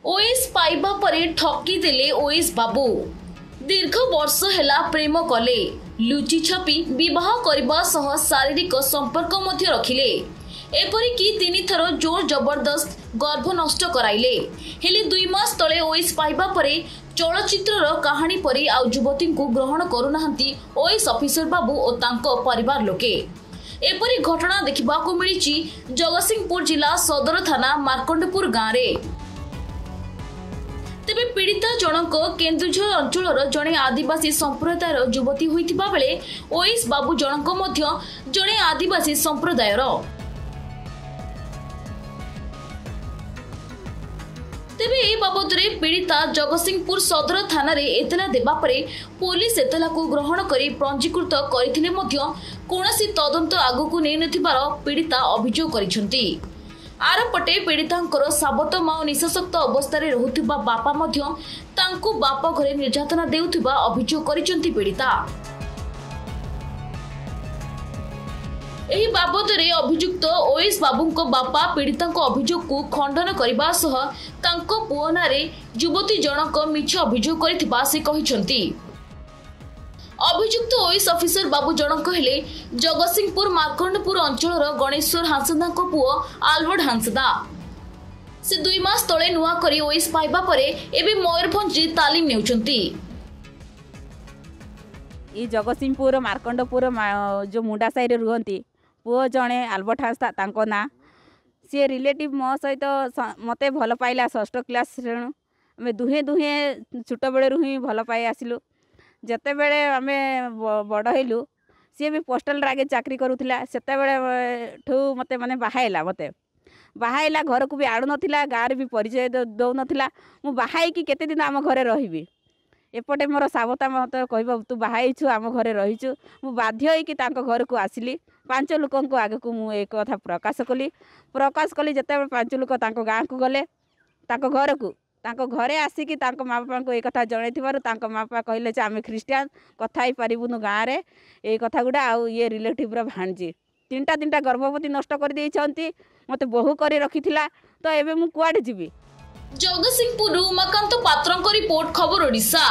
OS पाइबा परे ठकी देले ओएस बाबू। दीर्घ वर्ष हेला प्रेम कले, लुचि छपी विवाह करबा सह शारीरिक संपर्क मध्य रखिले। एपरिकी 3 थर जोर जबरदस्त गर्भ नष्ट कराइले। हेले 2 मास तले ओएस पाइबा परे चलचित्रर कहानी परी आउ युवती को ग्रहण करुनाहांती ओएस ऑफिसर बाबू और तांको परिवार लोके। एपरी घटना देखिबाकू मिलिछि जगतसिंहपुर जिला सदर थाना मार्कंडपुर गाँव रे। तेबे पीड़िता जनक केन्दुझर अंचलर जड़े आदिवासी संप्रदायर युवती होइतिबा बेले ओएस बाबू जनक मध्य जड़े आदिवासी संप्रदायर। तेबे ए बाबद रे पीड़िता जगतसिंहपुर सदर थाना रे एतला देबा परे पुलिस एतला को ग्रहण करी पंजीकृत करथिले मध्य कोनोसी तदंत आगु नै नथिबार पीड़िता अभियोग करिसंती। आरपटे पीड़ितांकर साबत माओ निशक्त अवस्था रहुथिबा बापा मध्य तांकु बाप घरे निर्यातना देउथिबा अभियोग करिसंती पीड़िता। एही बाबद रे अभियुक्त ओएस बाबूंको बापा पीड़ितांको अभियोग को खंडन करबा सह तांको पुओ नारे युवती जनक मिछ अभियोग करिथिबा से कहिसंती। अभियुक्त ओएस ऑफिसर बाबू जनक हेले जगतसिंहपुर मार्कंडपुर अंचलर गणेश्वर हांसदा पुओ आल्बर्ट हांसदा। से 2 मास तले नुआ करी ओएस पाइबा परे एबे मयूरभंज तालीम नेउचंती। ई जगतसिंहपुर मार्कंडपुर जो मुंडा साई रे रुहंती पुओ जणे आल्बर्ट हांसदा तांको ना सी रिलेटिव मो सहित मते भल पाइला 6th क्लास रे आमे दुहे दुहे छोट बेले रुही भल पाई आसिलु। जते बेले आमे बड़ हेलु सी भी पोस्टल आगे चाकरी करूला सेते बेले ठू मते माने बाहाइला बाहाइला घर को भी आड़ू नथिला गाँव भी परिचय दौ नथिला। मु बाहाई कि केते दिन आम घरे रहिबी एपटे मोर सावता मत कह तू बाहाइछु आम घरे रहीचु मु बाध्य होइकि तांको घर को आसिली। 5 लोकों को आगे को मु एक कथा प्रकाश कली जते 5 लोक तांको गाँ को गले तांको घर को तांको घरे आसिकी तांको माँ बापा को एक कथा जणैथिबारु तांको माँ बापा कहले जे आमे ख्रीस्टियान कथा ही पारिबुनु गाँ रे ए कथा गुडा आउ ये रिलेटिव रो भाणजी 3टा गर्भवती नष्ट कर देइछंती मते बहु करी रखिथिला तो एबे मु कुआडे जिबी। जगतसिंहपुर उमाकांत पात्रଙ୍କ रिपोर्ट खबर ओडिशा।